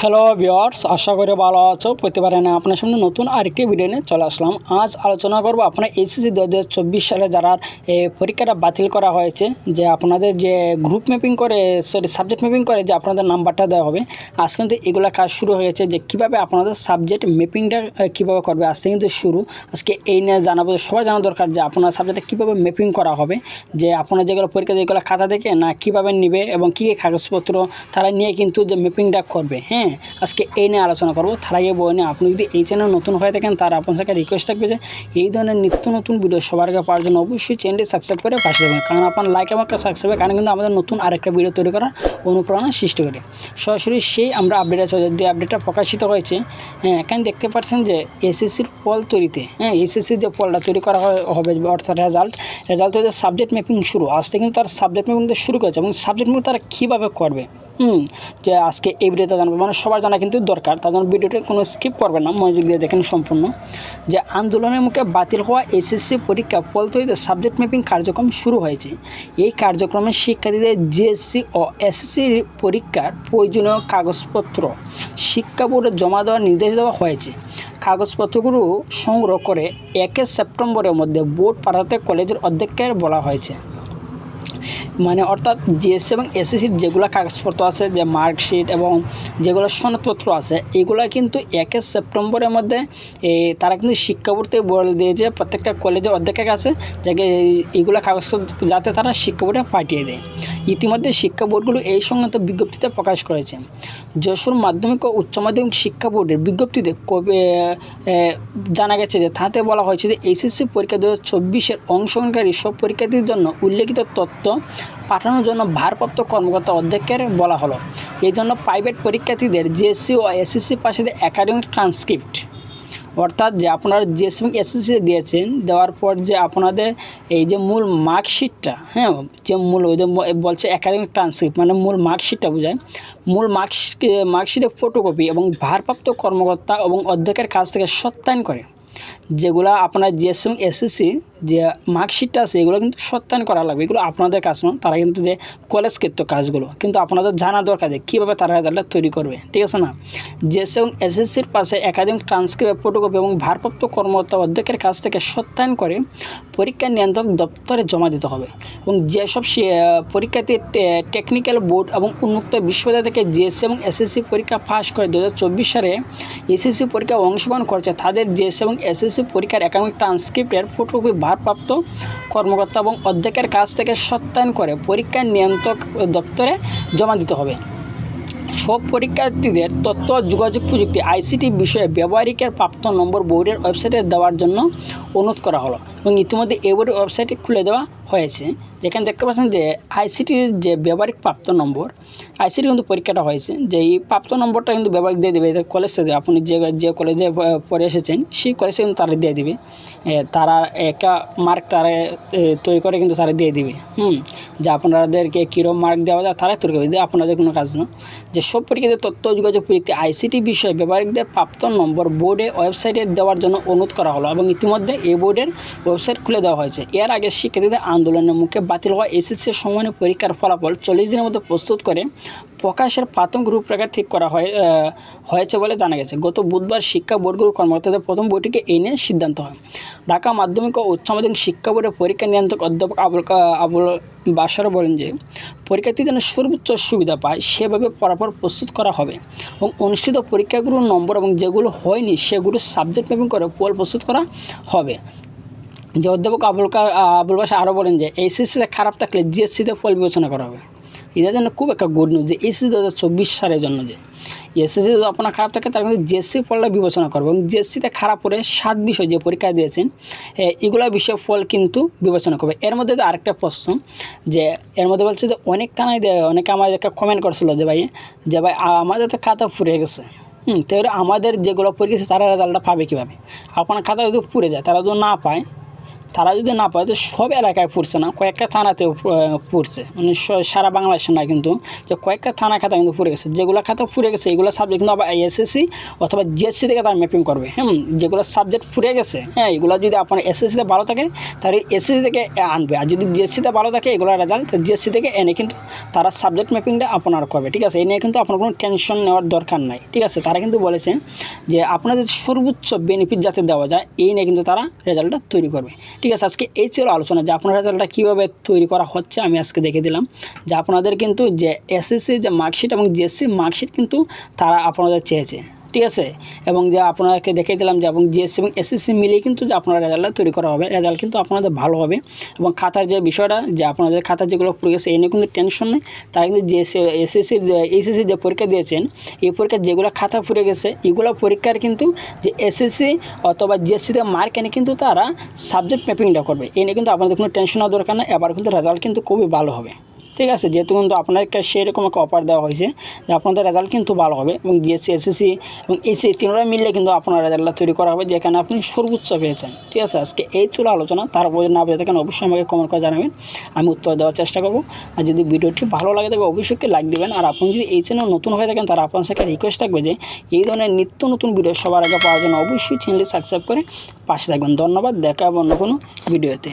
Hello viewers, আশা করি ভালো আছো। প্রতিবারে না আপনার সামনে নতুন আরেকটি ভিডিও নিয়ে চলে আসলাম। আজ আলোচনা করব আপনার এইচএসসি 2024 সালে যারা পরীক্ষাটা বাতিল করা হয়েছে, যে আপনাদের যে গ্রুপ ম্যাপিং করে সাবজেক্ট ম্যাপিং করে যে আপনাদের নাম্বারটা দেওয়া হবে। আজ কিন্তু এগুলো কাজ শুরু হয়েছে, যে কীভাবে আপনাদের সাবজেক্ট ম্যাপিংটা কীভাবে করবে। আজকে কিন্তু শুরু, আজকে এই নিয়ে জানাবো। সবাই জানা দরকার যে আপনার সাবজেক্টে কীভাবে ম্যাপিং করা হবে, যে আপনার যেগুলো পরীক্ষা যেগুলো খাতা থেকে না কীভাবে নেবে এবং কী কী কাগজপত্র তারা নিয়ে কিন্তু যে ম্যাপিংটা করবে। হ্যাঁ, আজকে এই নিয়ে আলোচনা করবো। তার আগে বই নিয়ে আপনি যদি এই চ্যানেল নতুন হয়ে থাকেন, তার আপনার সাথে রিকোয়েস্ট থাকবে যে এই ধরনের নিত্য নতুন ভিডিও সবার আগে পাওয়ার জন্য অবশ্যই চ্যানেলটি সাবস্ক্রাইব করে পাশে থাকবেন। কারণ আপনার লাইক এবং একটা সাবস্ক্রাইবের কারণে কিন্তু আমাদের নতুন আরেকটা ভিডিও তৈরি করার অনুপ্রেরণা সৃষ্টি করে। সরাসরি সেই আমরা আপডেটে চলে যে আপডেটটা প্রকাশিত হয়েছে। হ্যাঁ, এখানে দেখতে পাচ্ছেন যে এসএসসির ফল তৈরিতে, হ্যাঁ এসএসসির যে ফলটা তৈরি করা হবে, অর্থাৎ রেজাল্ট হচ্ছে সাবজেক্ট ম্যাপিং শুরু। আজ থেকে কিন্তু তার সাবজেক্ট ম্যাপিং শুরু করেছে এবং সাবজেক্ট ম্যাপিং তারা কীভাবে করবে যে আজকে এই ভিডিওতে জানবো। মানে সবার জানা কিন্তু দরকার, তার জন্য ভিডিওটা কোনো স্কিপ করবেন না, মনোযোগ দিয়ে দেখেন সম্পূর্ণ। যে আন্দোলনের মুখে বাতিল হওয়া এসএসসি পরীক্ষা ফল তৈরিতে সাবজেক্ট ম্যাপিং কার্যক্রম শুরু হয়েছে। এই কার্যক্রমে শিক্ষার্থীদের জিএসসি ও এসএসসি পরীক্ষার প্রয়োজনীয় কাগজপত্র শিক্ষা বোর্ডে জমা দেওয়ার নির্দেশ দেওয়া হয়েছে। কাগজপত্রগুলো সংগ্রহ করে 1 সেপ্টেম্বরের মধ্যে বোর্ড পাঠাতে কলেজের অধ্যক্ষের বলা হয়েছে। মানে অর্থাৎ জিএসসি এবং এসএসসির যেগুলো কাগজপত্র আছে, যে মার্কশিট এবং যেগুলো সনদপত্র আছে, এগুলো কিন্তু 1 সেপ্টেম্বরের মধ্যে তারা কিন্তু শিক্ষা বোর্ড থেকে বলে দিয়েছে প্রত্যেকটা কলেজের অধ্যক্ষের কাছে, যে এইগুলো কাগজপত্র যাতে তারা শিক্ষা বোর্ডে পাঠিয়ে দেয়। ইতিমধ্যে শিক্ষা বোর্ডগুলো এই সংক্রান্ত বিজ্ঞপ্তিতে প্রকাশ করেছে। যশোর মাধ্যমিক ও উচ্চ মাধ্যমিক শিক্ষা বোর্ডের বিজ্ঞপ্তিতে জানা গেছে যে তাতে বলা হয়েছে যে এইচএসসি পরীক্ষা 2024-এর অংশগ্রহণকারী সব পরীক্ষার্থীর জন্য উল্লেখিত তথ্য পাঠানোর জন্য ভারপ্রাপ্ত কর্মকর্তা অধ্যক্ষের বলা হলো। এই জন্য প্রাইভেট পরীক্ষার্থীদের জিএসসি ও এসএসসি পাশে একাডেমিক ট্রান্সক্রিপ্ট, অর্থাৎ যে আপনারা জিএসসি এবং এসএসসি দিয়েছেন, দেওয়ার পর যে আপনাদের এই যে মূল মার্কশিটটা, হ্যাঁ যে মূল ওই যে বলছে একাডেমিক ট্রান্সক্রিপ্ট মানে মূল মার্কশিটটা বোঝায়, মূল মার্কশিটের ফটোকপি এবং ভারপ্রাপ্ত কর্মকর্তা এবং অধ্যক্ষের কাছ থেকে সত্যায়ন করে, যেগুলো আপনার জিএসসি এবং এসএসসি যে মার্কশিটটা আছে এগুলো কিন্তু সত্যায়ন করা লাগবে। এগুলো আপনাদের কাজ নয়, তারা কিন্তু যে কলেজ ক্ষেত্র কাজগুলো কিন্তু আপনাদের জানা দরকার যে কীভাবে তারা রেজাল্টটা তৈরি করবে, ঠিক আছে না। জিএসসি এবং এসএসসির পাশে একাডেমিক ট্রান্সক্রিপ্ট ফটোকপি এবং ভারপ্রাপ্ত কর্মকর্তা অধ্যক্ষের কাছ থেকে সত্যায়ন করে পরীক্ষা নিয়ন্ত্রক দপ্তরে জমা দিতে হবে। এবং যেসব পরীক্ষার্থী টেকনিক্যাল বোর্ড এবং উন্মুক্ত বিশ্ববিদ্যালয় থেকে জিএসসি এবং এসএসসি পরীক্ষা পাস করে 2024 সালে এসএসসি পরীক্ষায় অংশগ্রহণ করছে, তাদের জিএসসি এবং এসএসসি পরীক্ষার একাডেমিক ট্রান্সক্রিপ্টের ফটোকপি ভারপ্রাপ্ত কর্মকর্তা এবং অধ্যক্ষের কাছ থেকে সত্যায়ন করে পরীক্ষা নিয়ন্ত্রক দপ্তরে জমা দিতে হবে। সব পরীক্ষার্থীদের তথ্য যোগাযোগ প্রযুক্তি আইসিটি বিষয়ে ব্যবহারিকের প্রাপ্ত নম্বর বোর্ডের ওয়েবসাইটে দেওয়ার জন্য অনুরোধ করা হলো এবং ইতিমধ্যে এই বোর্ডের ওয়েবসাইটে খুলে দেওয়া হয়েছে। যেখানে দেখতে পাচ্ছেন যে আইসিটির যে ব্যবহারিক প্রাপ্ত নম্বর, আইসিটি কিন্তু পরীক্ষাটা হয়েছে, যে এই প্রাপ্ত নম্বরটা কিন্তু ব্যবহারিক দিয়ে দেবে কলেজ থেকে। আপনি যে কলেজে পড়ে এসেছেন সেই কলেজে কিন্তু তারা দিয়ে দিবে, তারা একটা মার্ক তারা তৈরি করে কিন্তু তারা দিয়ে দিবে। যে আপনাদেরকে কীরকম মার্ক দেওয়া যায় তারাই তৈরি করবে, আপনাদের কোনো কাজ না। যে সব পরীক্ষাদের তথ্য যোগাযোগ প্রযুক্তি আইসিটি বিষয়ে ব্যবহারিকদের প্রাপ্ত নম্বর বোর্ডে ওয়েবসাইটে দেওয়ার জন্য অনুরোধ করা হলো এবং ইতিমধ্যে এই বোর্ডের ওয়েবসাইট খুলে দেওয়া হয়েছে। এর আগে শিক্ষার্থীদের আন্দোলনের মুখে বাতিল হওয়া এসএসসি সমমানের পরীক্ষার ফলাফল 40 দিনের মধ্যে প্রস্তুত করে প্রকাশের প্রাথমিক রূপরেখা ঠিক করা হয়েছে বলে জানা গেছে। গত বুধবার শিক্ষা বোর্ডগুলোর কর্মকর্তাদের প্রথম বৈঠকে এই নিয়ে সিদ্ধান্ত হয়। ঢাকা মাধ্যমিক ও উচ্চ মাধ্যমিক শিক্ষা বোর্ডের পরীক্ষা নিয়ন্ত্রক অধ্যাপক আবুল বাশার বলেন যে পরীক্ষার্থী যেন সর্বোচ্চ সুবিধা পায় সেভাবে ফলাফল প্রস্তুত করা হবে এবং অনুষ্ঠিত পরীক্ষাগুলোর নম্বর এবং যেগুলো হয়নি সেগুলো সাবজেক্ট ম্যাপিং করে ফল প্রস্তুত করা হবে। যে অধ্যাপক আবুল বাশার আরও বলেন যে এইচএসসিতে খারাপ থাকলে জিএসসিতে ফল বিবেচনা করা হবে। এটার জন্য খুব একটা গুড নিউজ যে এইচএসসি 2024 সালের জন্য যে এসএসসি যদি আপনার খারাপ থাকে তার কিন্তু জিএসসি ফলটা বিবেচনা করবে এবং জিএসসিতে খারাপ করে 7 বিষয় যে পরীক্ষা দিয়েছেন এগুলো বিষয়ে ফল কিন্তু বিবেচনা করবে। এর মধ্যে আরেকটা প্রশ্ন, যে এর মধ্যে বলছে যে অনেক থানায় অনেকে আমাদেরকে কমেন্ট করছিল যে ভাই আমাদের তো খাতা ফুরিয়ে গেছে, তাহলে আমাদের যেগুলো পরীক্ষা তারা রেজাল্টটা পাবে কীভাবে? আপনার খাতা যদি পুড়ে যায়, তারা যদি না পায় তারা যদি না পায় তো সব এলাকায় পড়ছে না, কয়েকটা থানাতেও পড়ছে, মানে সারা বাংলাদেশে না, কিন্তু যে কয়েকটা থানা খাতা কিন্তু পড়ে গেছে। যেগুলো খাতা পড়ে গেছে এগুলো সাবজেক্ট কিন্তু আবার এসএসসি অথবা জিএসসি থেকে তারা ম্যাপিং করবে। যেগুলো সাবজেক্ট পড়ে গেছে, এগুলো যদি আপনার এসএসসিতে ভালো থাকে তাহলে এসএসসি থেকে আনবে, আর যদি জিএসসিতে ভালো থাকে এগুলো রেজাল্ট জিএসসি থেকে এনে কিন্তু তারা সাবজেক্ট ম্যাপিংটা আপনার করবে। ঠিক আছে, এই নিয়ে কিন্তু আপনার কোনো টেনশন নেওয়ার দরকার নাই। ঠিক আছে, তারা কিন্তু বলেছে যে আপনাদের সর্বোচ্চ বেনিফিট যাতে দেওয়া যায় এই নিয়ে কিন্তু তারা রেজাল্টটা তৈরি করবে। ঠিক আছে, আজকে এই ছিল আলোচনা যে আপনার রেজাল্টটা কীভাবে তৈরি করা হচ্ছে আমি আজকে দেখে দিলাম। যে আপনাদের কিন্তু যে এসএসসি যে মার্কশিট এবং জিএসসি মার্কশিট কিন্তু তারা আপনাদের চেয়েছে। ঠিক আছে, এবং যে আপনাকে দেখিয়ে দিলাম যে এবং জিএসসি এবং এসএসসি মিলিয়ে কিন্তু যে আপনার রেজাল্টটা তৈরি করা হবে, রেজাল্ট কিন্তু আপনাদের ভালো হবে। এবং খাতার যে বিষয়টা যে আপনাদের খাতা যেগুলো পড়ে গেছে এই নিয়ে কিন্তু টেনশন নেই। তারা কিন্তু জিএসসি এসএসসির যে এইচএসসি যে পরীক্ষা দিয়েছেন এই পরীক্ষার যেগুলো খাতা পড়ে গেছে এগুলো পরীক্ষার কিন্তু যে এসএসসি অথবা জিএসসিতে মার্ক এনে কিন্তু তারা সাবজেক্ট ম্যাপিংটা করবে। এই নিয়ে কিন্তু আপনাদের কোনো টেনশন হওয়ার দরকার নেই, এবার কিন্তু রেজাল্ট কিন্তু খুবই ভালো হবে। ঠিক আছে, যেহেতু কিন্তু আপনাদেরকে সেরকম একটা অফার দেওয়া হয়েছে যে আপনাদের রেজাল্ট কিন্তু ভালো হবে এবং জিএসসি এসএসসি এবং এইচএসসি তিনটা মিললে কিন্তু আপনার রেজাল্টটা তৈরি করা হবে যেখানে আপনি সর্বোচ্চ পেয়েছেন। ঠিক আছে, আজকে এই ছিল আলোচনা। তারপর না পেয়ে থাকেন অবশ্যই আমাকে কমেন্ট করে জানাবেন, আমি উত্তর দেওয়ার চেষ্টা করব। আর যদি ভিডিওটি ভালো লাগে তবে অবশ্যই লাইক দেবেন। আর আপনি যদি এই চ্যানেল নতুন হয়ে থাকেন তারা আপনার সাথে রিকোয়েস্ট থাকবে যে এই ধরনের নিত্য নতুন ভিডিও সবার আগে পাওয়ার জন্য অবশ্যই চ্যানেলটি সাবস্ক্রাইব করে পাশে থাকবেন। ধন্যবাদ, দেখা হবে অন্য কোনো ভিডিওতে।